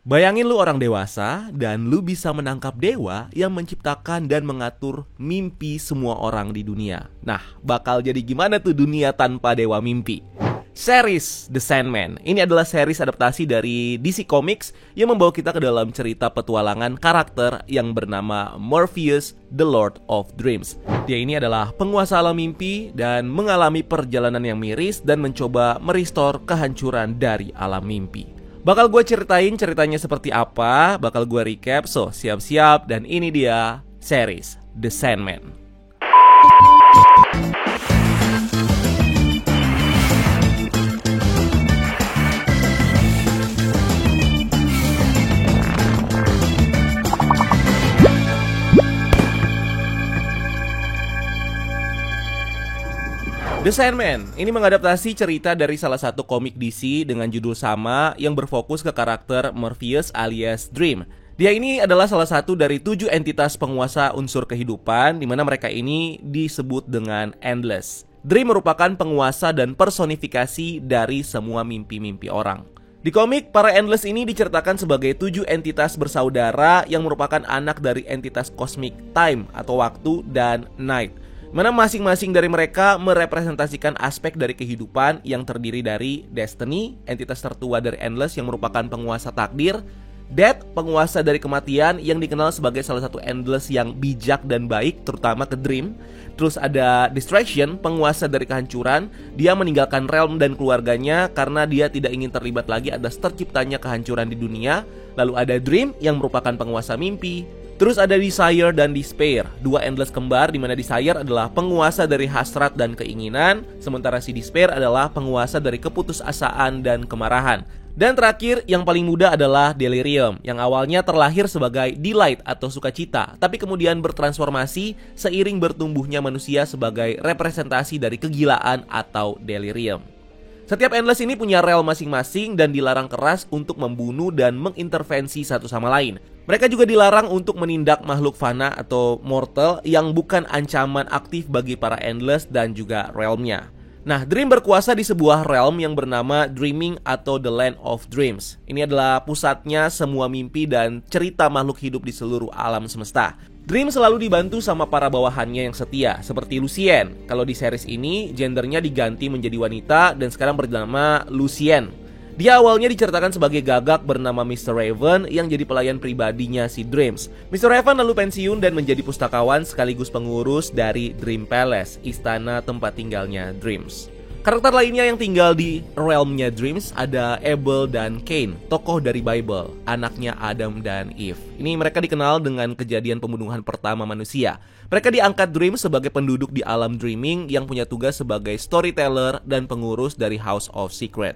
Bayangin lu orang dewasa dan lu bisa menangkap dewa yang menciptakan dan mengatur mimpi semua orang di dunia. Nah, bakal jadi gimana tuh dunia tanpa dewa mimpi? Series The Sandman. Ini adalah series adaptasi dari DC Comics yang membawa kita ke dalam cerita petualangan karakter yang bernama Morpheus, The Lord of Dreams. Dia ini adalah penguasa alam mimpi dan mengalami perjalanan yang miris dan mencoba merestore kehancuran dari alam mimpi. Bakal gue ceritain ceritanya seperti apa, bakal gue recap, so siap-siap, dan ini dia series The Sandman. The Sandman ini mengadaptasi cerita dari salah satu komik DC dengan judul sama yang berfokus ke karakter Morpheus alias Dream. Dia ini adalah salah satu dari 7 entitas penguasa unsur kehidupan di mana mereka ini disebut dengan Endless. Dream merupakan penguasa dan personifikasi dari semua mimpi-mimpi orang. Di komik, para Endless ini diceritakan sebagai 7 entitas bersaudara yang merupakan anak dari entitas Cosmic Time atau waktu dan Night, mana masing-masing dari mereka merepresentasikan aspek dari kehidupan yang terdiri dari Destiny, entitas tertua dari Endless yang merupakan penguasa takdir, Death, penguasa dari kematian yang dikenal sebagai salah satu Endless yang bijak dan baik, terutama ke Dream. Terus ada Distraction, penguasa dari kehancuran. Dia meninggalkan realm dan keluarganya karena dia tidak ingin terlibat lagi atas terciptanya kehancuran di dunia. Lalu ada Dream yang merupakan penguasa mimpi. Terus ada Desire dan Despair, 2 Endless kembar di mana Desire adalah penguasa dari hasrat dan keinginan, sementara si Despair adalah penguasa dari keputusasaan dan kemarahan. Dan terakhir, yang paling muda adalah Delirium, yang awalnya terlahir sebagai Delight atau sukacita, tapi kemudian bertransformasi seiring bertumbuhnya manusia sebagai representasi dari kegilaan atau delirium. Setiap Endless ini punya rel masing-masing dan dilarang keras untuk membunuh dan mengintervensi satu sama lain. Mereka juga dilarang untuk menindak makhluk fana atau mortal yang bukan ancaman aktif bagi para Endless dan juga realmnya. Nah, Dream berkuasa di sebuah realm yang bernama Dreaming atau The Land of Dreams. Ini adalah pusatnya semua mimpi dan cerita makhluk hidup di seluruh alam semesta. Dream selalu dibantu sama para bawahannya yang setia, seperti Lucien. Kalau di series ini, gendernya diganti menjadi wanita dan sekarang bernama Lucien. Dia awalnya diceritakan sebagai gagak bernama Mr. Raven yang jadi pelayan pribadinya si Dreams. Mr. Raven lalu pensiun dan menjadi pustakawan sekaligus pengurus dari Dream Palace, istana tempat tinggalnya Dreams. Karakter lainnya yang tinggal di realmnya Dreams ada Abel dan Cain, tokoh dari Bible, anaknya Adam dan Eve. Ini mereka dikenal dengan kejadian pembunuhan pertama manusia. Mereka diangkat Dream sebagai penduduk di alam dreaming yang punya tugas sebagai storyteller dan pengurus dari House of Secret.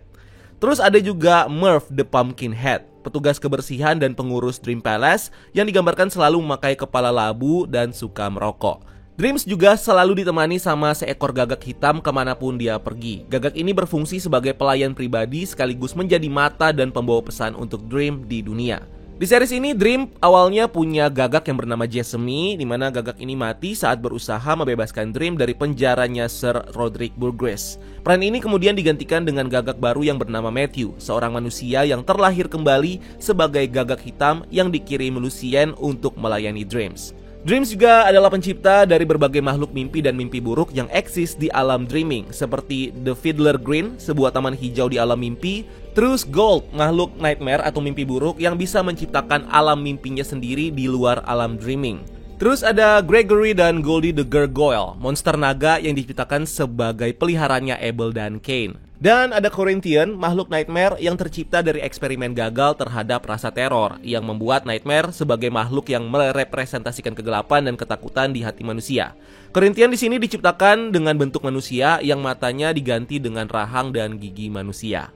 Terus ada juga Murph the Pumpkinhead, petugas kebersihan dan pengurus Dream Palace yang digambarkan selalu memakai kepala labu dan suka merokok. Dreams juga selalu ditemani sama seekor gagak hitam kemanapun dia pergi. Gagak ini berfungsi sebagai pelayan pribadi sekaligus menjadi mata dan pembawa pesan untuk Dream di dunia. Di series ini, Dream awalnya punya gagak yang bernama Jessamy, di mana gagak ini mati saat berusaha membebaskan Dream dari penjaranya Sir Roderick Burgess. Peran ini kemudian digantikan dengan gagak baru yang bernama Matthew, seorang manusia yang terlahir kembali sebagai gagak hitam yang dikirim Lucien untuk melayani Dreams. Dreams juga adalah pencipta dari berbagai makhluk mimpi dan mimpi buruk yang eksis di alam dreaming, seperti The Fiddler Green, sebuah taman hijau di alam mimpi. Terus Gold, makhluk nightmare atau mimpi buruk yang bisa menciptakan alam mimpinya sendiri di luar alam dreaming. Terus ada Gregory dan Goldie the Gargoyle, monster naga yang diciptakan sebagai peliharanya Abel dan Cain. Dan ada Corinthian, makhluk nightmare yang tercipta dari eksperimen gagal terhadap rasa teror, yang membuat nightmare sebagai makhluk yang merepresentasikan kegelapan dan ketakutan di hati manusia. Corinthian di sini diciptakan dengan bentuk manusia yang matanya diganti dengan rahang dan gigi manusia.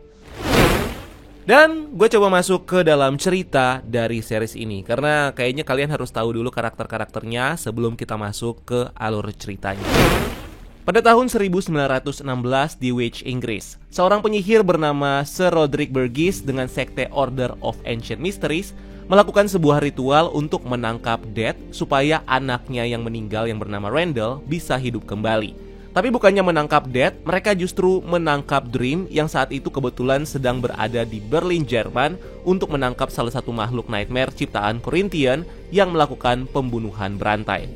Dan gue coba masuk ke dalam cerita dari series ini, karena kayaknya kalian harus tahu dulu karakter-karakternya sebelum kita masuk ke alur ceritanya. Pada tahun 1916 di Wales, Inggris, seorang penyihir bernama Sir Roderick Burgess dengan sekte Order of Ancient Mysteries melakukan sebuah ritual untuk menangkap Death supaya anaknya yang meninggal yang bernama Randall bisa hidup kembali. Tapi bukannya menangkap Death, mereka justru menangkap Dream yang saat itu kebetulan sedang berada di Berlin, Jerman untuk menangkap salah satu makhluk nightmare ciptaan Corinthian yang melakukan pembunuhan berantai.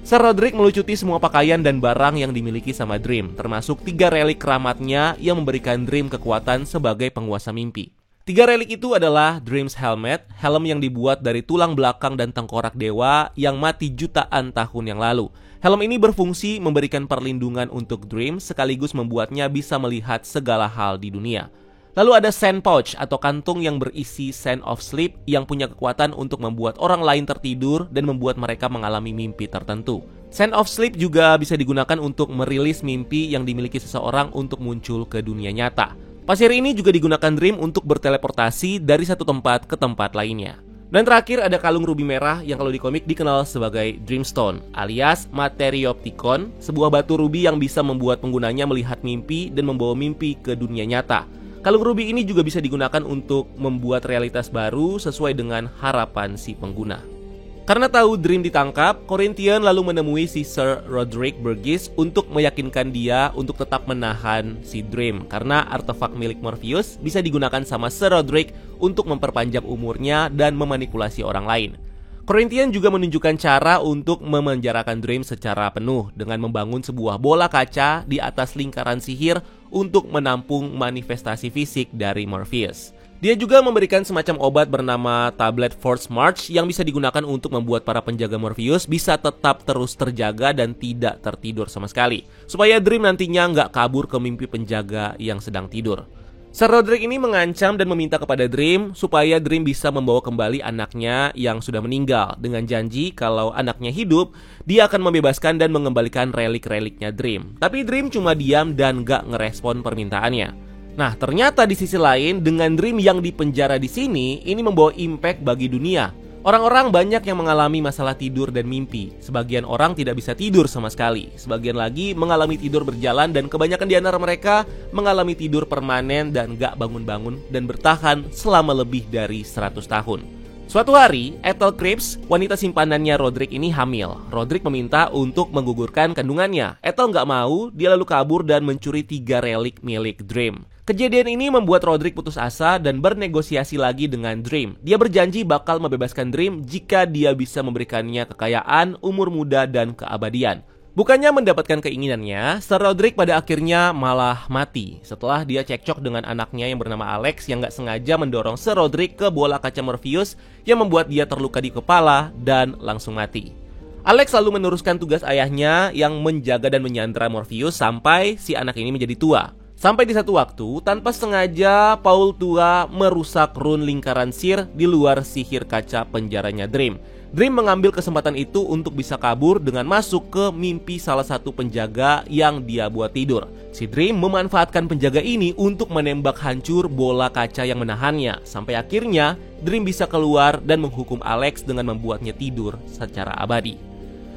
Sir Roderick melucuti semua pakaian dan barang yang dimiliki sama Dream, termasuk 3 relik keramatnya yang memberikan Dream kekuatan sebagai penguasa mimpi. 3 relik itu adalah Dream's Helmet, helm yang dibuat dari tulang belakang dan tengkorak dewa yang mati jutaan tahun yang lalu. Helm ini berfungsi memberikan perlindungan untuk Dream sekaligus membuatnya bisa melihat segala hal di dunia. Lalu ada Sand Pouch atau kantung yang berisi Sand of Sleep yang punya kekuatan untuk membuat orang lain tertidur dan membuat mereka mengalami mimpi tertentu. Sand of Sleep juga bisa digunakan untuk merilis mimpi yang dimiliki seseorang untuk muncul ke dunia nyata. Pasir ini juga digunakan Dream untuk berteleportasi dari satu tempat ke tempat lainnya. Dan terakhir ada kalung ruby merah yang kalau di komik dikenal sebagai Dreamstone alias Materiopticon, sebuah batu ruby yang bisa membuat penggunanya melihat mimpi dan membawa mimpi ke dunia nyata. Kalung ruby ini juga bisa digunakan untuk membuat realitas baru sesuai dengan harapan si pengguna. Karena tahu Dream ditangkap, Corinthian lalu menemui si Sir Roderick Burgess untuk meyakinkan dia untuk tetap menahan si Dream karena artefak milik Morpheus bisa digunakan sama Sir Roderick untuk memperpanjang umurnya dan memanipulasi orang lain. Corinthian juga menunjukkan cara untuk memenjarakan Dream secara penuh dengan membangun sebuah bola kaca di atas lingkaran sihir untuk menampung manifestasi fisik dari Morpheus. Dia juga memberikan semacam obat bernama tablet Force March yang bisa digunakan untuk membuat para penjaga Morpheus bisa tetap terus terjaga dan tidak tertidur sama sekali, supaya Dream nantinya nggak kabur ke mimpi penjaga yang sedang tidur. Sir Roderick ini mengancam dan meminta kepada Dream supaya Dream bisa membawa kembali anaknya yang sudah meninggal dengan janji kalau anaknya hidup, dia akan membebaskan dan mengembalikan relik-reliknya Dream. Tapi Dream cuma diam dan nggak ngerespon permintaannya. Nah, ternyata di sisi lain, dengan Dream yang dipenjara di sini, ini membawa impact bagi dunia. Orang-orang banyak yang mengalami masalah tidur dan mimpi. Sebagian orang tidak bisa tidur sama sekali. Sebagian lagi mengalami tidur berjalan dan kebanyakan di antara mereka mengalami tidur permanen dan gak bangun-bangun dan bertahan selama lebih dari 100 tahun. Suatu hari, Ethel Krebs, wanita simpanannya Roderick ini hamil. Roderick meminta untuk menggugurkan kandungannya. Ethel nggak mau, dia lalu kabur dan mencuri 3 relik milik Dream. Kejadian ini membuat Roderick putus asa dan bernegosiasi lagi dengan Dream. Dia berjanji bakal membebaskan Dream jika dia bisa memberikannya kekayaan, umur muda, dan keabadian. Bukannya mendapatkan keinginannya, Sir Roderick pada akhirnya malah mati setelah dia cekcok dengan anaknya yang bernama Alex yang gak sengaja mendorong Sir Roderick ke bola kaca Morpheus yang membuat dia terluka di kepala dan langsung mati. Alex lalu meneruskan tugas ayahnya yang menjaga dan menyandra Morpheus sampai si anak ini menjadi tua. Sampai di satu waktu, tanpa sengaja Paul tua merusak rune lingkaran sihir di luar sihir kaca penjaranya Dream. Dream mengambil kesempatan itu untuk bisa kabur dengan masuk ke mimpi salah satu penjaga yang dia buat tidur. Si Dream memanfaatkan penjaga ini untuk menembak hancur bola kaca yang menahannya. Sampai akhirnya Dream bisa keluar dan menghukum Alex dengan membuatnya tidur secara abadi.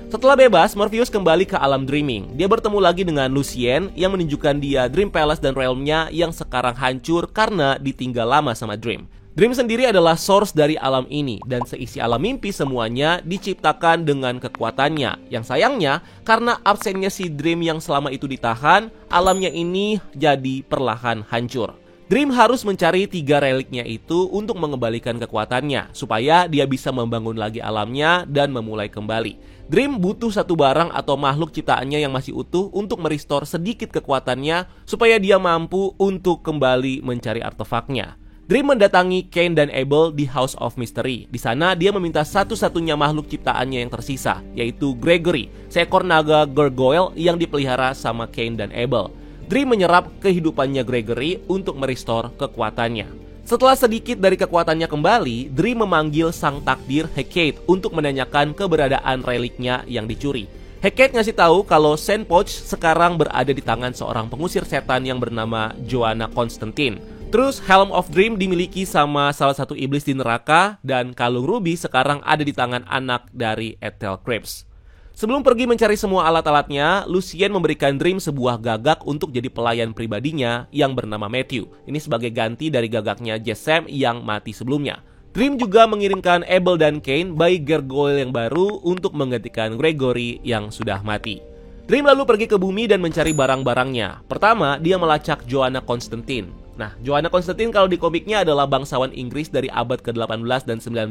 Setelah bebas, Morpheus kembali ke alam dreaming. Dia bertemu lagi dengan Lucien yang menunjukkan dia Dream Palace dan realmnya yang sekarang hancur karena ditinggal lama sama Dream. Dream sendiri adalah source dari alam ini dan seisi alam mimpi semuanya diciptakan dengan kekuatannya. Yang sayangnya, karena absennya si Dream yang selama itu ditahan, alamnya ini jadi perlahan hancur. Dream harus mencari 3 reliknya itu untuk mengembalikan kekuatannya supaya dia bisa membangun lagi alamnya dan memulai kembali. Dream butuh satu barang atau makhluk ciptaannya yang masih utuh untuk merestore sedikit kekuatannya supaya dia mampu untuk kembali mencari artefaknya. Dream mendatangi Cain dan Abel di House of Mystery. Di sana dia meminta satu-satunya makhluk ciptaannya yang tersisa, yaitu Gregory, seekor naga gargoyle yang dipelihara sama Cain dan Abel. Dream menyerap kehidupannya Gregory untuk merestore kekuatannya. Setelah sedikit dari kekuatannya kembali, Dream memanggil sang takdir Hecate untuk menanyakan keberadaan reliknya yang dicuri. Hecate ngasih tahu kalau Sand Pouch sekarang berada di tangan seorang pengusir setan yang bernama Joanna Constantine. Terus Helm of Dream dimiliki sama salah satu iblis di neraka dan kalung ruby sekarang ada di tangan anak dari Ethel Krebs. Sebelum pergi mencari semua alat-alatnya, Lucien memberikan Dream sebuah gagak untuk jadi pelayan pribadinya yang bernama Matthew. Ini sebagai ganti dari gagaknya Jessam yang mati sebelumnya. Dream juga mengirimkan Abel dan Cain bayi gargoyle yang baru untuk menggantikan Gregory yang sudah mati. Dream lalu pergi ke bumi dan mencari barang-barangnya. Pertama, dia melacak Joanna Constantine. Nah, Joanna Constantine kalau di komiknya adalah bangsawan Inggris dari abad ke-18 dan 19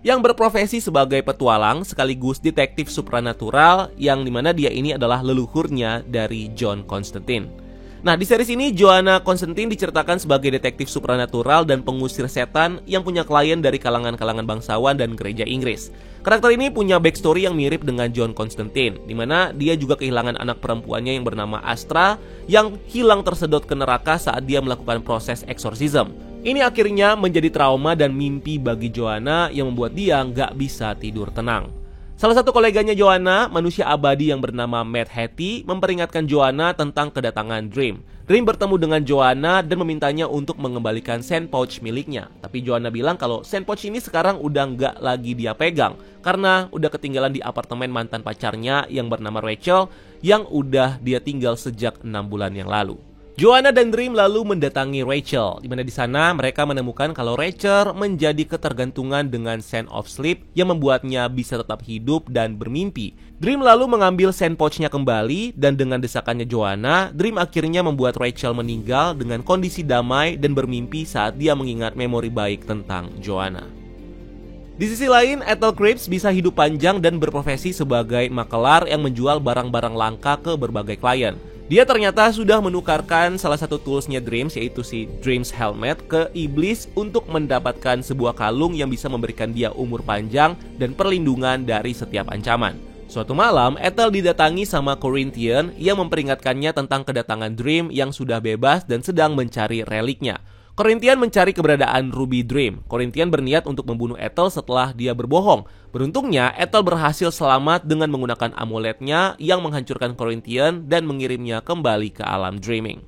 yang berprofesi sebagai petualang sekaligus detektif supranatural yang dimana dia ini adalah leluhurnya dari John Constantine. Nah, di series ini Joanna Constantine diceritakan sebagai detektif supranatural dan pengusir setan yang punya klien dari kalangan-kalangan bangsawan dan gereja Inggris. Karakter ini punya backstory yang mirip dengan John Constantine, di mana dia juga kehilangan anak perempuannya yang bernama Astra yang hilang tersedot ke neraka saat dia melakukan proses exorcism. Ini akhirnya menjadi trauma dan mimpi bagi Joanna yang membuat dia nggak bisa tidur tenang. Salah satu koleganya Joanna, manusia abadi yang bernama Mad Hattie, memperingatkan Joanna tentang kedatangan Dream. Dream bertemu dengan Joanna dan memintanya untuk mengembalikan sand pouch miliknya. Tapi Joanna bilang kalau sand pouch ini sekarang udah nggak lagi dia pegang karena udah ketinggalan di apartemen mantan pacarnya yang bernama Rachel yang udah dia tinggal sejak 6 bulan yang lalu. Joanna dan Dream lalu mendatangi Rachel, di mana di sana mereka menemukan kalau Rachel menjadi ketergantungan dengan Sand of Sleep yang membuatnya bisa tetap hidup dan bermimpi. Dream lalu mengambil sand pouch-nya kembali dan dengan desakannya Joanna, Dream akhirnya membuat Rachel meninggal dengan kondisi damai dan bermimpi saat dia mengingat memori baik tentang Joanna. Di sisi lain, Ethel Cripps bisa hidup panjang dan berprofesi sebagai makelar yang menjual barang-barang langka ke berbagai klien. Dia ternyata sudah menukarkan salah satu toolsnya Dreams, yaitu si Dreams Helmet, ke iblis untuk mendapatkan sebuah kalung yang bisa memberikan dia umur panjang dan perlindungan dari setiap ancaman. Suatu malam, Ethel didatangi sama Corinthian yang memperingatkannya tentang kedatangan Dream yang sudah bebas dan sedang mencari reliknya. Corinthian mencari keberadaan Ruby Dream. Corinthian berniat untuk membunuh Ethel setelah dia berbohong. Beruntungnya, Ethel berhasil selamat dengan menggunakan amuletnya yang menghancurkan Corinthian dan mengirimnya kembali ke alam dreaming.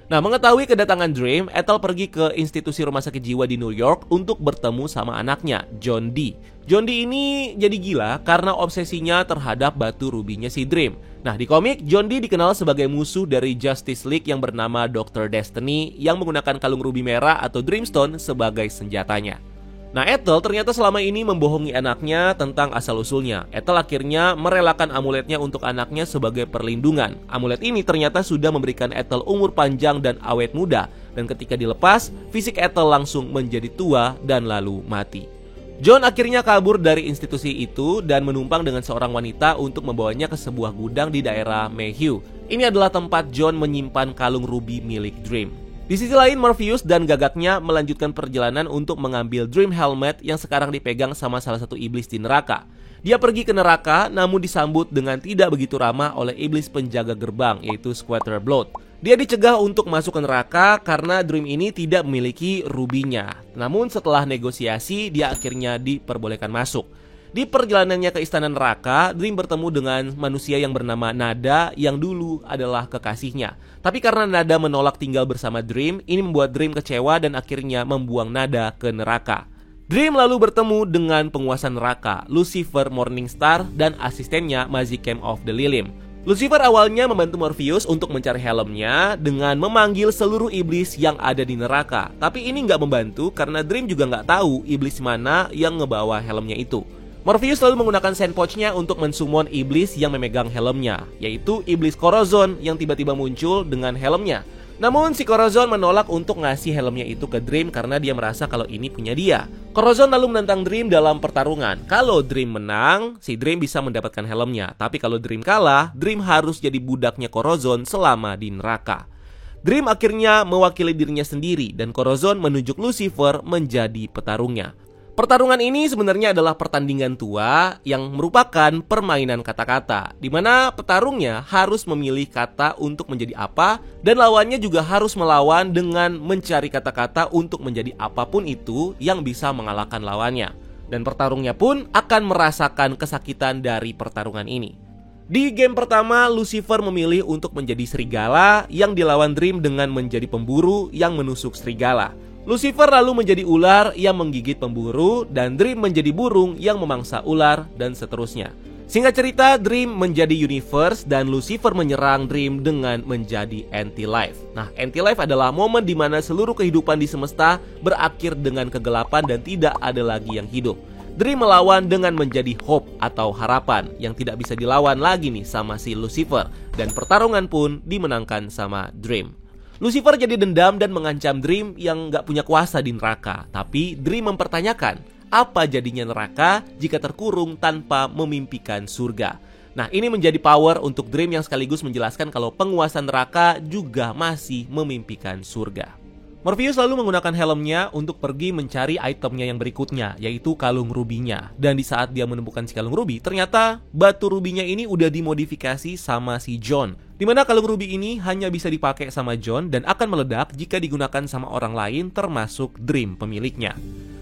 Nah, mengetahui kedatangan Dream, Ethel pergi ke institusi rumah sakit jiwa di New York untuk bertemu sama anaknya, John Dee. John Dee ini jadi gila karena obsesinya terhadap batu rubinya si Dream. Nah, di komik, John Dee dikenal sebagai musuh dari Justice League yang bernama Dr. Destiny yang menggunakan kalung ruby merah atau Dreamstone sebagai senjatanya. Nah, Ethel ternyata selama ini membohongi anaknya tentang asal-usulnya. Ethel akhirnya merelakan amuletnya untuk anaknya sebagai perlindungan. Amulet ini ternyata sudah memberikan Ethel umur panjang dan awet muda. Dan ketika dilepas, fisik Ethel langsung menjadi tua dan lalu mati. John akhirnya kabur dari institusi itu dan menumpang dengan seorang wanita untuk membawanya ke sebuah gudang di daerah Mayhew. Ini adalah tempat John menyimpan kalung ruby milik Dream. Di sisi lain, Morpheus dan gagaknya melanjutkan perjalanan untuk mengambil Dream Helmet yang sekarang dipegang sama salah satu iblis di neraka. Dia pergi ke neraka namun disambut dengan tidak begitu ramah oleh iblis penjaga gerbang, yaitu Squatter Blood. Dia dicegah untuk masuk ke neraka karena Dream ini tidak memiliki rubinya. Namun setelah negosiasi, dia akhirnya diperbolehkan masuk. Di perjalanannya ke istana neraka, Dream bertemu dengan manusia yang bernama Nada yang dulu adalah kekasihnya. Tapi karena Nada menolak tinggal bersama Dream, ini membuat Dream kecewa dan akhirnya membuang Nada ke neraka. Dream lalu bertemu dengan penguasa neraka, Lucifer Morningstar dan asistennya Mazikam of the Lilim. Lucifer awalnya membantu Morpheus untuk mencari helmnya dengan memanggil seluruh iblis yang ada di neraka. Tapi ini nggak membantu karena Dream juga nggak tahu iblis mana yang ngebawa helmnya itu. Morpheus lalu menggunakan sand pouch-nya untuk mensummon iblis yang memegang helmnya, yaitu iblis Corazon yang tiba-tiba muncul dengan helmnya. Namun si Corazon menolak untuk ngasih helmnya itu ke Dream karena dia merasa kalau ini punya dia. Corazon lalu menantang Dream dalam pertarungan. Kalau Dream menang, si Dream bisa mendapatkan helmnya. Tapi kalau Dream kalah, Dream harus jadi budaknya Corazon selama di neraka. Dream akhirnya mewakili dirinya sendiri dan Corazon menunjuk Lucifer menjadi petarungnya. Pertarungan ini sebenarnya adalah pertandingan tua yang merupakan permainan kata-kata, di mana petarungnya harus memilih kata untuk menjadi apa dan lawannya juga harus melawan dengan mencari kata-kata untuk menjadi apapun itu yang bisa mengalahkan lawannya. Dan petarungnya pun akan merasakan kesakitan dari pertarungan ini. Di game pertama, Lucifer memilih untuk menjadi serigala yang dilawan Dream dengan menjadi pemburu yang menusuk serigala. Lucifer lalu menjadi ular yang menggigit pemburu dan Dream menjadi burung yang memangsa ular dan seterusnya. Singkat cerita, Dream menjadi universe dan Lucifer menyerang Dream dengan menjadi anti-life. Nah, anti-life adalah momen di mana seluruh kehidupan di semesta berakhir dengan kegelapan dan tidak ada lagi yang hidup. Dream melawan dengan menjadi Hope atau harapan yang tidak bisa dilawan lagi nih sama si Lucifer, dan pertarungan pun dimenangkan sama Dream. Lucifer jadi dendam dan mengancam Dream yang gak punya kuasa di neraka. Tapi Dream mempertanyakan, apa jadinya neraka jika terkurung tanpa memimpikan surga? Nah, ini menjadi power untuk Dream yang sekaligus menjelaskan kalau penguasa neraka juga masih memimpikan surga. Morpheus lalu menggunakan helmnya untuk pergi mencari itemnya yang berikutnya, yaitu kalung rubinya. Dan di saat dia menemukan si kalung rubi, ternyata batu rubinya ini udah dimodifikasi sama si John. Dimana kalung rubi ini hanya bisa dipakai sama John dan akan meledak jika digunakan sama orang lain termasuk Dream pemiliknya.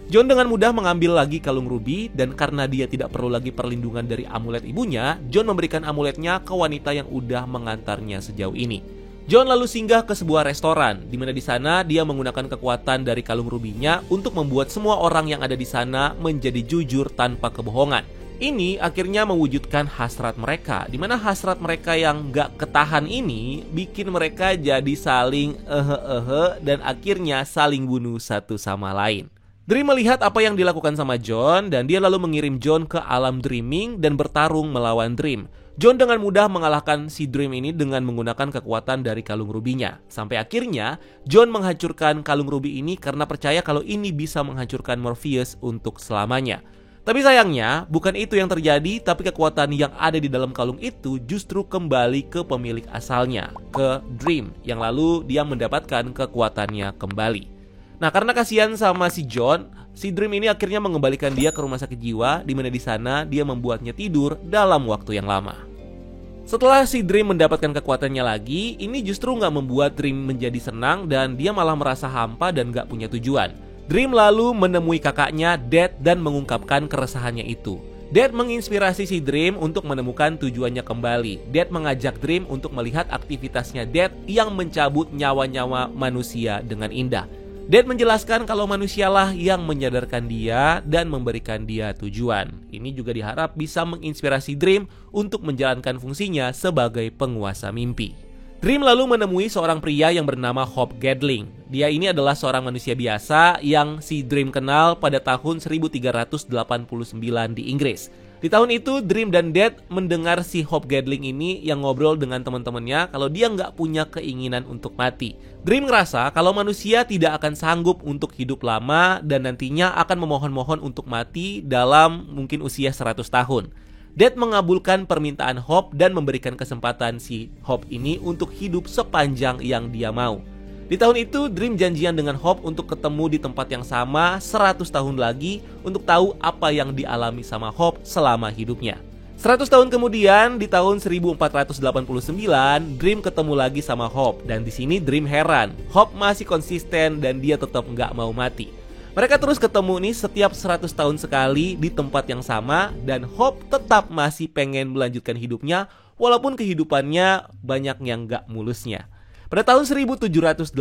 John dengan mudah mengambil lagi kalung rubi, dan karena dia tidak perlu lagi perlindungan dari amulet ibunya, John memberikan amuletnya ke wanita yang udah mengantarnya sejauh ini. John lalu singgah ke sebuah restoran, di mana di sana dia menggunakan kekuatan dari kalung rubinya untuk membuat semua orang yang ada di sana menjadi jujur tanpa kebohongan. Ini akhirnya mewujudkan hasrat mereka, di mana hasrat mereka yang gak ketahan ini bikin mereka jadi saling dan akhirnya saling bunuh satu sama lain. Dream melihat apa yang dilakukan sama John, dan dia lalu mengirim John ke alam dreaming dan bertarung melawan Dream. John dengan mudah mengalahkan si Dream ini dengan menggunakan kekuatan dari kalung rubinya. Sampai akhirnya John menghancurkan kalung rubi ini karena percaya kalau ini bisa menghancurkan Morpheus untuk selamanya. Tapi sayangnya bukan itu yang terjadi, tapi kekuatan yang ada di dalam kalung itu justru kembali ke pemilik asalnya, ke Dream, yang lalu dia mendapatkan kekuatannya kembali. Nah, karena kasihan sama si John, si Dream ini akhirnya mengembalikan dia ke rumah sakit jiwa, di mana di sana dia membuatnya tidur dalam waktu yang lama. Setelah si Dream mendapatkan kekuatannya lagi, ini justru nggak membuat Dream menjadi senang dan dia malah merasa hampa dan nggak punya tujuan. Dream lalu menemui kakaknya, Death, dan mengungkapkan keresahannya itu. Death menginspirasi si Dream untuk menemukan tujuannya kembali. Death mengajak Dream untuk melihat aktivitasnya Death yang mencabut nyawa-nyawa manusia dengan indah. Death menjelaskan kalau manusialah yang menyadarkan dia dan memberikan dia tujuan. Ini juga diharap bisa menginspirasi Dream untuk menjalankan fungsinya sebagai penguasa mimpi. Dream lalu menemui seorang pria yang bernama Hope Gadling. Dia ini adalah seorang manusia biasa yang si Dream kenal pada tahun 1389 di Inggris. Di tahun itu, Dream dan Death mendengar si Hope Gadling ini yang ngobrol dengan teman-temannya kalau dia nggak punya keinginan untuk mati. Dream ngerasa kalau manusia tidak akan sanggup untuk hidup lama dan nantinya akan memohon-mohon untuk mati dalam mungkin usia 100 tahun. Death mengabulkan permintaan Hope dan memberikan kesempatan si Hope ini untuk hidup sepanjang yang dia mau. Di tahun itu, Dream janjian dengan Hope untuk ketemu di tempat yang sama 100 tahun lagi untuk tahu apa yang dialami sama Hope selama hidupnya. 100 tahun kemudian, di tahun 1489, Dream ketemu lagi sama Hope. Dan di sini Dream heran, Hope masih konsisten dan dia tetap nggak mau mati. Mereka terus ketemu nih setiap 100 tahun sekali di tempat yang sama, dan Hope tetap masih pengen melanjutkan hidupnya walaupun kehidupannya banyak yang nggak mulusnya. Pada tahun 1789,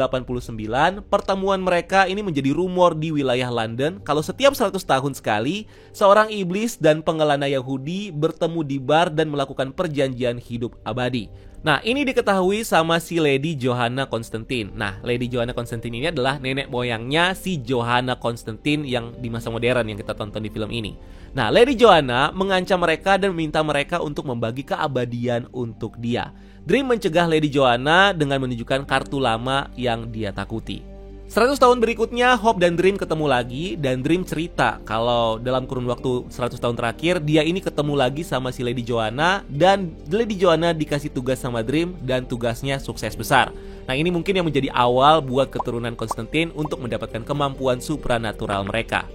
pertemuan mereka ini menjadi rumor di wilayah London kalau setiap 100 tahun sekali, seorang iblis dan pengelana Yahudi bertemu di bar dan melakukan perjanjian hidup abadi. Nah, ini diketahui sama si Lady Johanna Constantine. Nah, Lady Johanna Constantine ini adalah nenek moyangnya si Johanna Constantine yang di masa modern yang kita tonton di film ini. Nah, Lady Johanna mengancam mereka dan meminta mereka untuk membagi keabadian untuk dia. Dream mencegah Lady Johanna dengan menunjukkan kartu lama yang dia takuti. 100 tahun berikutnya, Hope dan Dream ketemu lagi, dan Dream cerita kalau dalam kurun waktu 100 tahun terakhir dia ini ketemu lagi sama si Lady Johanna, dan Lady Johanna dikasih tugas sama Dream dan tugasnya sukses besar. Nah, ini mungkin yang menjadi awal buat keturunan Constantine untuk mendapatkan kemampuan supranatural mereka.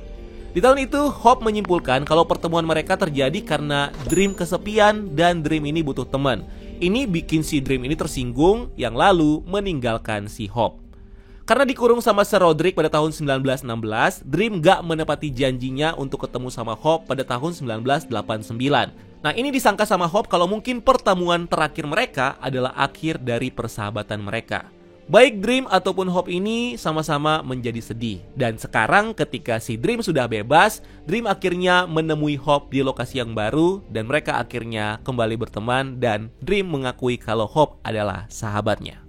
Di tahun itu, Hope menyimpulkan kalau pertemuan mereka terjadi karena Dream kesepian dan Dream ini butuh teman. Ini bikin si Dream ini tersinggung yang lalu meninggalkan si Hope. Karena dikurung sama Sir Roderick pada tahun 1916, Dream gak menepati janjinya untuk ketemu sama Hope pada tahun 1989. Nah, ini disangka sama Hope kalau mungkin pertemuan terakhir mereka adalah akhir dari persahabatan mereka. Baik Dream ataupun Hope ini sama-sama menjadi sedih. Dan sekarang ketika si Dream sudah bebas, Dream akhirnya menemui Hope di lokasi yang baru, dan mereka akhirnya kembali berteman, dan Dream mengakui kalau Hope adalah sahabatnya.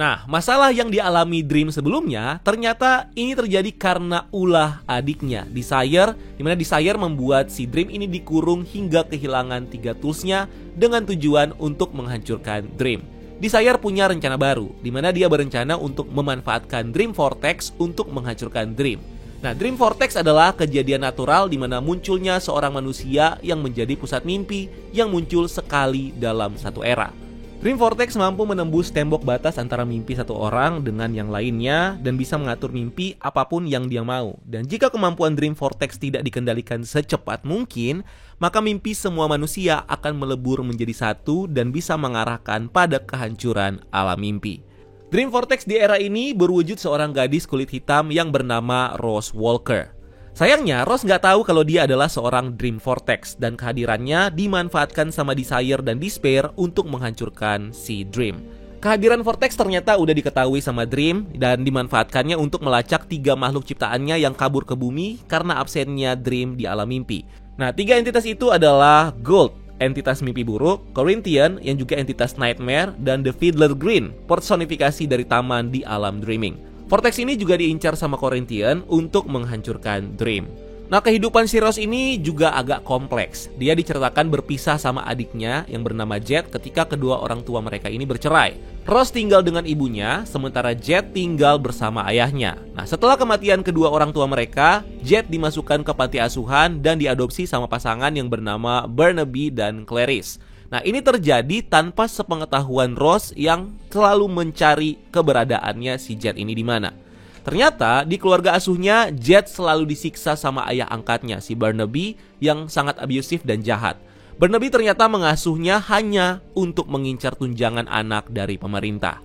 Nah, masalah yang dialami Dream sebelumnya ternyata ini terjadi karena ulah adiknya, Desire, dimana Desire membuat si Dream ini dikurung hingga kehilangan 3 toolsnya dengan tujuan untuk menghancurkan Dream. Desire punya rencana baru, dimana dia berencana untuk memanfaatkan Dream Vortex untuk menghancurkan Dream. Nah, Dream Vortex adalah kejadian natural di mana munculnya seorang manusia yang menjadi pusat mimpi yang muncul sekali dalam satu era. Dream Vortex mampu menembus tembok batas antara mimpi satu orang dengan yang lainnya dan bisa mengatur mimpi apapun yang dia mau. Dan jika kemampuan Dream Vortex tidak dikendalikan secepat mungkin, maka mimpi semua manusia akan melebur menjadi satu dan bisa mengarahkan pada kehancuran alam mimpi. Dream Vortex di era ini berwujud seorang gadis kulit hitam yang bernama Rose Walker. Sayangnya, Rose nggak tahu kalau dia adalah seorang Dream Vortex dan kehadirannya dimanfaatkan sama Desire dan Despair untuk menghancurkan si Dream. Kehadiran Vortex ternyata udah diketahui sama Dream dan dimanfaatkannya untuk melacak 3 makhluk ciptaannya yang kabur ke bumi karena absennya Dream di alam mimpi. Nah, 3 entitas itu adalah Gold, entitas mimpi buruk, Corinthian yang juga entitas Nightmare, dan The Fiddler Green, personifikasi dari taman di alam dreaming. Vortex ini juga diincar sama Corinthian untuk menghancurkan Dream. Nah, kehidupan si Rose ini juga agak kompleks. Dia diceritakan berpisah sama adiknya yang bernama Jet ketika kedua orang tua mereka ini bercerai. Rose tinggal dengan ibunya, sementara Jet tinggal bersama ayahnya. Nah, setelah kematian kedua orang tua mereka, Jet dimasukkan ke panti asuhan dan diadopsi sama pasangan yang bernama Barnaby dan Clarice. Nah, ini terjadi tanpa sepengetahuan Rose yang selalu mencari keberadaannya si Jet ini di mana. Ternyata di keluarga asuhnya, Jet selalu disiksa sama ayah angkatnya, si Barnaby, yang sangat abusif dan jahat. Barnaby ternyata mengasuhnya hanya untuk mengincar tunjangan anak dari pemerintah.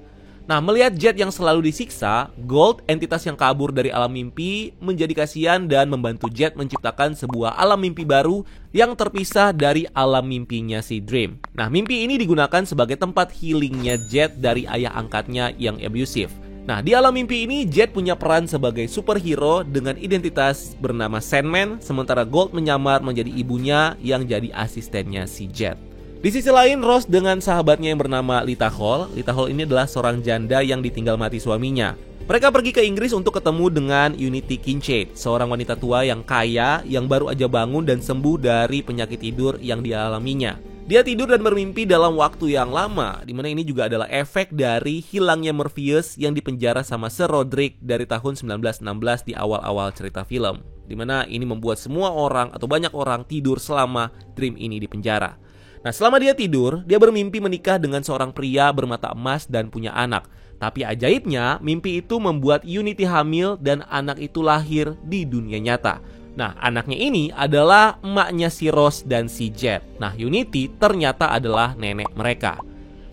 Nah, melihat Jet yang selalu disiksa, Gold, entitas yang kabur dari alam mimpi, menjadi kasihan dan membantu Jet menciptakan sebuah alam mimpi baru yang terpisah dari alam mimpinya si Dream. Nah, mimpi ini digunakan sebagai tempat healingnya Jet dari ayah angkatnya yang abusive. Nah, di alam mimpi ini, Jet punya peran sebagai superhero dengan identitas bernama Sandman, sementara Gold menyamar menjadi ibunya yang jadi asistennya si Jet. Di sisi lain, Rose dengan sahabatnya yang bernama Lita Hall. Lita Hall ini adalah seorang janda yang ditinggal mati suaminya. Mereka pergi ke Inggris untuk ketemu dengan Unity Kincaid, seorang wanita tua yang kaya yang baru aja bangun dan sembuh dari penyakit tidur yang dialaminya. Dia tidur dan bermimpi dalam waktu yang lama, dimana ini juga adalah efek dari hilangnya Morpheus yang dipenjara sama Sir Roderick dari tahun 1916 di awal-awal cerita film, dimana ini membuat semua orang atau banyak orang tidur selama Dream ini di penjara. Nah, selama dia tidur, dia bermimpi menikah dengan seorang pria bermata emas dan punya anak. Tapi ajaibnya, mimpi itu membuat Unity hamil dan anak itu lahir di dunia nyata. Nah, anaknya ini adalah emaknya si Rose dan si Jet. Nah, Unity ternyata adalah nenek mereka.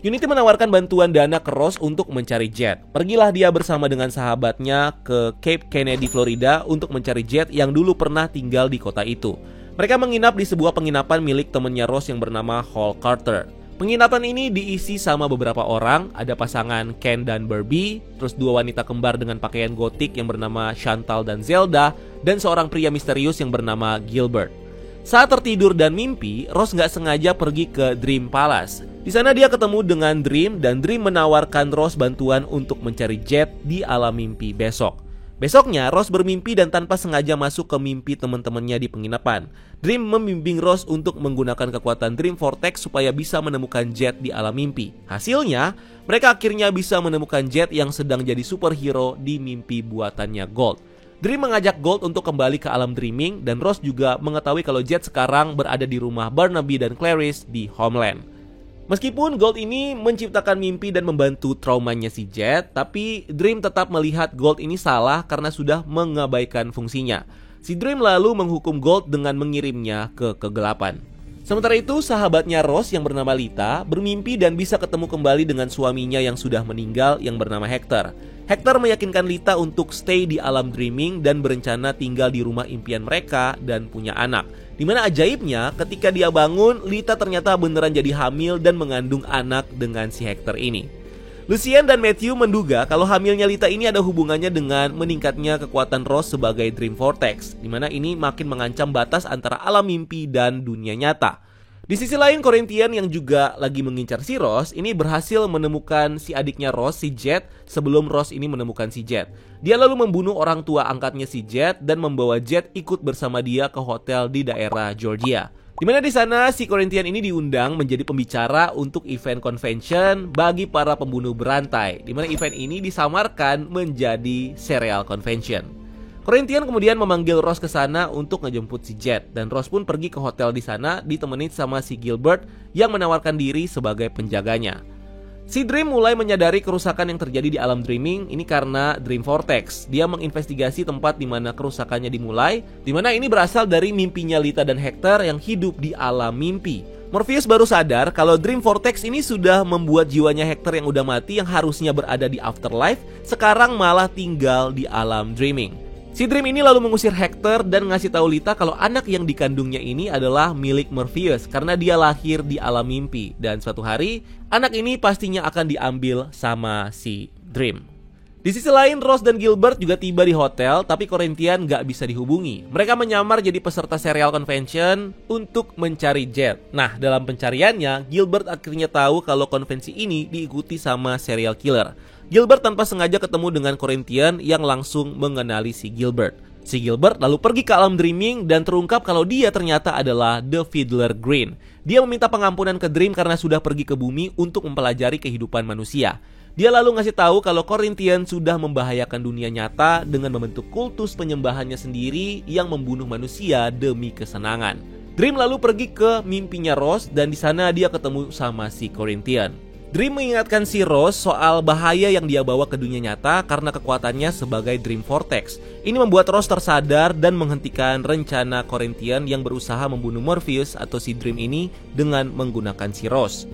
Unity menawarkan bantuan dana ke Rose untuk mencari Jet. Pergilah dia bersama dengan sahabatnya ke Cape Kennedy, Florida untuk mencari Jet yang dulu pernah tinggal di kota itu. Mereka menginap di sebuah penginapan milik temannya Rose yang bernama Hall Carter. Penginapan ini diisi sama beberapa orang, ada pasangan Ken dan Barbie, terus 2 wanita kembar dengan pakaian gotik yang bernama Chantal dan Zelda, dan seorang pria misterius yang bernama Gilbert. Saat tertidur dan mimpi, Rose nggak sengaja pergi ke Dream Palace. Di sana dia ketemu dengan Dream dan Dream menawarkan Rose bantuan untuk mencari Jet di alam mimpi besok. Besoknya, Rose bermimpi dan tanpa sengaja masuk ke mimpi teman-temannya di penginapan. Dream membimbing Rose untuk menggunakan kekuatan Dream Vortex supaya bisa menemukan Jet di alam mimpi. Hasilnya, mereka akhirnya bisa menemukan Jet yang sedang jadi superhero di mimpi buatannya Gold. Dream mengajak Gold untuk kembali ke alam dreaming dan Rose juga mengetahui kalau Jet sekarang berada di rumah Barnaby dan Clarice di Homeland. Meskipun Gold ini menciptakan mimpi dan membantu traumanya si Jet, tapi Dream tetap melihat Gold ini salah karena sudah mengabaikan fungsinya. Si Dream lalu menghukum Gold dengan mengirimnya ke kegelapan. Sementara itu, sahabatnya Rose yang bernama Lita bermimpi dan bisa ketemu kembali dengan suaminya yang sudah meninggal yang bernama Hector. Hector meyakinkan Lita untuk stay di alam dreaming dan berencana tinggal di rumah impian mereka dan punya anak. Dimana ajaibnya ketika dia bangun, Lita ternyata beneran jadi hamil dan mengandung anak dengan si Hector ini. Lucien dan Matthew menduga kalau hamilnya Lita ini ada hubungannya dengan meningkatnya kekuatan Rose sebagai Dream Vortex, dimana ini makin mengancam batas antara alam mimpi dan dunia nyata. Di sisi lain, Corinthian yang juga lagi mengincar si Ross ini berhasil menemukan si adiknya Ross, si Jet, sebelum Ross ini menemukan si Jet. Dia lalu membunuh orang tua angkatnya si Jet dan membawa Jet ikut bersama dia ke hotel di daerah Georgia. Dimana di sana si Corinthian ini diundang menjadi pembicara untuk event convention bagi para pembunuh berantai. Dimana event ini disamarkan menjadi serial convention. Corinthian kemudian memanggil Ross ke sana untuk ngejemput si Jet, dan Ross pun pergi ke hotel di sana ditemenin sama si Gilbert yang menawarkan diri sebagai penjaganya. Si Dream mulai menyadari kerusakan yang terjadi di alam dreaming ini karena Dream Vortex. Dia menginvestigasi tempat di mana kerusakannya dimulai, di mana ini berasal dari mimpinya Lita dan Hector yang hidup di alam mimpi. Morpheus baru sadar kalau Dream Vortex ini sudah membuat jiwanya Hector yang udah mati yang harusnya berada di afterlife sekarang malah tinggal di alam dreaming. Si Dream ini lalu mengusir Hector dan ngasih tahu Lita kalau anak yang dikandungnya ini adalah milik Morpheus karena dia lahir di alam mimpi, dan suatu hari anak ini pastinya akan diambil sama si Dream. Di sisi lain, Ross dan Gilbert juga tiba di hotel, tapi Corinthian gak bisa dihubungi. Mereka menyamar jadi peserta serial convention untuk mencari Jet. Nah, dalam pencariannya, Gilbert akhirnya tahu kalau konvensi ini diikuti sama serial killer. Gilbert tanpa sengaja ketemu dengan Corinthian yang langsung mengenali si Gilbert. Si Gilbert lalu pergi ke alam dreaming dan terungkap kalau dia ternyata adalah The Fiddler Green. Dia meminta pengampunan ke Dream karena sudah pergi ke bumi untuk mempelajari kehidupan manusia. Dia lalu ngasih tahu kalau Corinthian sudah membahayakan dunia nyata dengan membentuk kultus penyembahannya sendiri yang membunuh manusia demi kesenangan. Dream lalu pergi ke mimpinya Ross dan di sana dia ketemu sama si Corinthian. Dream mengingatkan si Ross soal bahaya yang dia bawa ke dunia nyata karena kekuatannya sebagai Dream Vortex. Ini membuat Ross tersadar dan menghentikan rencana Corinthian yang berusaha membunuh Morpheus atau si Dream ini dengan menggunakan si Ross.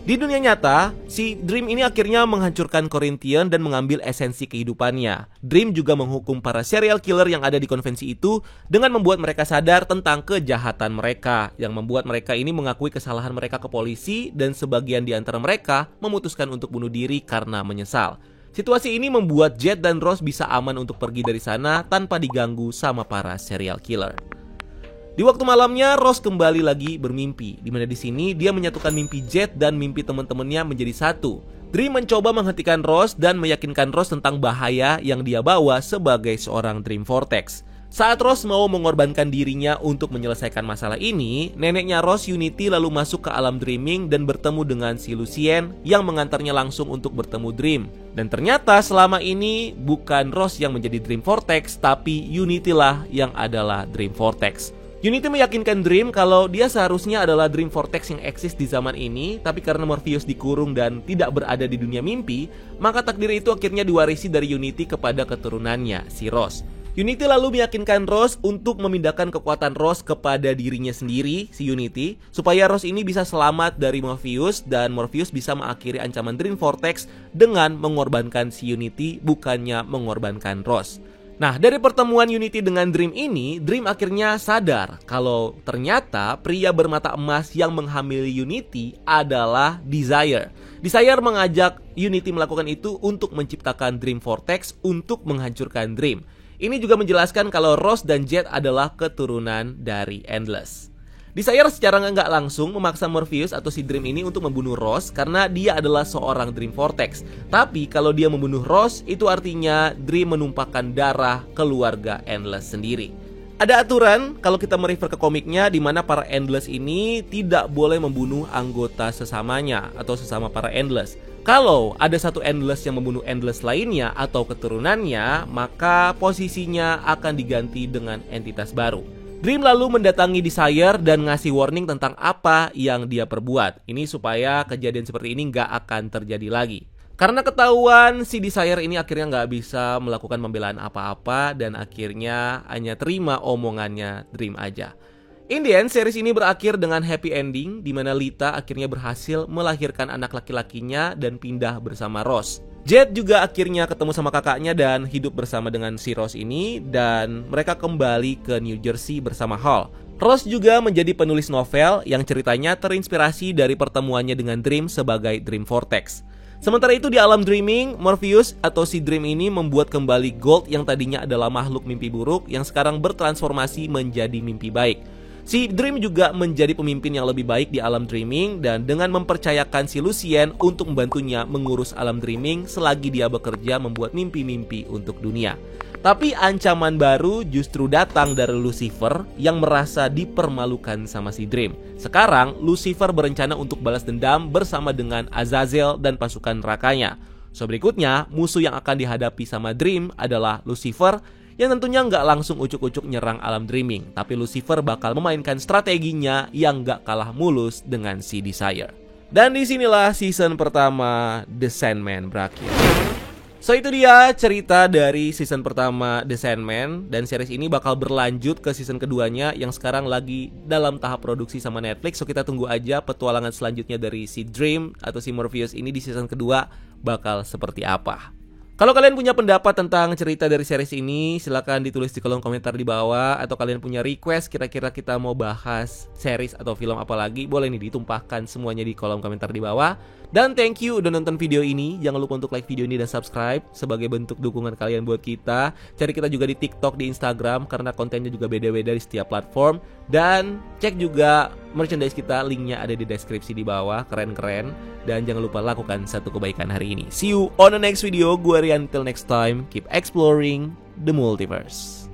Di dunia nyata, si Dream ini akhirnya menghancurkan Corinthian dan mengambil esensi kehidupannya. Dream juga menghukum para serial killer yang ada di konvensi itu dengan membuat mereka sadar tentang kejahatan mereka, yang membuat mereka ini mengakui kesalahan mereka ke polisi dan sebagian di antara mereka memutuskan untuk bunuh diri karena menyesal. Situasi ini membuat Jet dan Ross bisa aman untuk pergi dari sana tanpa diganggu sama para serial killer. Di waktu malamnya, Ross kembali lagi bermimpi, di mana di sini dia menyatukan mimpi Jet dan mimpi teman-temannya menjadi satu. Dream mencoba menghentikan Ross dan meyakinkan Ross tentang bahaya yang dia bawa sebagai seorang Dream Vortex. Saat Ross mau mengorbankan dirinya untuk menyelesaikan masalah ini, neneknya Ross, Unity, lalu masuk ke alam dreaming dan bertemu dengan si Lucien yang mengantarnya langsung untuk bertemu Dream. Dan ternyata selama ini bukan Ross yang menjadi Dream Vortex, tapi Unity lah yang adalah Dream Vortex. Unity meyakinkan Dream kalau dia seharusnya adalah Dream Vortex yang eksis di zaman ini, tapi karena Morpheus dikurung dan tidak berada di dunia mimpi, maka takdir itu akhirnya diwarisi dari Unity kepada keturunannya, si Ross. Unity lalu meyakinkan Ross untuk memindahkan kekuatan Ross kepada dirinya sendiri, si Unity, supaya Ross ini bisa selamat dari Morpheus dan Morpheus bisa mengakhiri ancaman Dream Vortex dengan mengorbankan si Unity, bukannya mengorbankan Ross. Nah, dari pertemuan Unity dengan Dream ini, Dream akhirnya sadar kalau ternyata pria bermata emas yang menghamili Unity adalah Desire. Desire mengajak Unity melakukan itu untuk menciptakan Dream Vortex untuk menghancurkan Dream. Ini juga menjelaskan kalau Ross dan Jet adalah keturunan dari Endless. Desire secara nggak langsung memaksa Morpheus atau si Dream ini untuk membunuh Ross karena dia adalah seorang Dream Vortex. Tapi kalau dia membunuh Ross, itu artinya Dream menumpahkan darah keluarga Endless sendiri. Ada aturan kalau kita merefer ke komiknya di mana para Endless ini tidak boleh membunuh anggota sesamanya atau sesama para Endless. Kalau ada satu Endless yang membunuh Endless lainnya atau keturunannya, maka posisinya akan diganti dengan entitas baru. Dream lalu mendatangi Desire dan ngasih warning tentang apa yang dia perbuat. Ini supaya kejadian seperti ini nggak akan terjadi lagi. Karena ketahuan si Desire ini akhirnya nggak bisa melakukan pembelaan apa-apa dan akhirnya hanya terima omongannya Dream aja. In the end, series ini berakhir dengan happy ending di mana Lita akhirnya berhasil melahirkan anak laki-lakinya dan pindah bersama Ross. Jet juga akhirnya ketemu sama kakaknya dan hidup bersama dengan si Ross ini, dan mereka kembali ke New Jersey bersama Hal. Ross juga menjadi penulis novel yang ceritanya terinspirasi dari pertemuannya dengan Dream sebagai Dream Vortex. Sementara itu di alam dreaming, Morpheus atau si Dream ini membuat kembali Gold yang tadinya adalah makhluk mimpi buruk yang sekarang bertransformasi menjadi mimpi baik. Si Dream juga menjadi pemimpin yang lebih baik di alam dreaming dan dengan mempercayakan si Lucien untuk membantunya mengurus alam dreaming selagi dia bekerja membuat mimpi-mimpi untuk dunia. Tapi ancaman baru justru datang dari Lucifer yang merasa dipermalukan sama si Dream. Sekarang Lucifer berencana untuk balas dendam bersama dengan Azazel dan pasukan nerakanya. So berikutnya musuh yang akan dihadapi sama Dream adalah Lucifer, yang tentunya nggak langsung ucuk-ucuk nyerang alam dreaming, tapi Lucifer bakal memainkan strateginya yang nggak kalah mulus dengan si Desire. Dan disinilah season pertama The Sandman berakhir. So itu dia cerita dari season pertama The Sandman, dan series ini bakal berlanjut ke season keduanya yang sekarang lagi dalam tahap produksi sama Netflix. So kita tunggu aja petualangan selanjutnya dari si Dream atau si Morpheus ini di season kedua bakal seperti apa. Kalau kalian punya pendapat tentang cerita dari series ini, silakan ditulis di kolom komentar di bawah. Atau kalian punya request kira-kira kita mau bahas series atau film apa lagi, boleh nih ditumpahkan semuanya di kolom komentar di bawah. Dan thank you udah nonton video ini. Jangan lupa untuk like video ini dan subscribe sebagai bentuk dukungan kalian buat kita. Cari kita juga di TikTok, di Instagram, karena kontennya juga beda-beda di setiap platform. Dan cek juga merchandise kita, linknya ada di deskripsi di bawah. Keren-keren. Dan jangan lupa lakukan satu kebaikan hari ini. See you on the next video. Gue Rian, until next time, keep exploring the multiverse.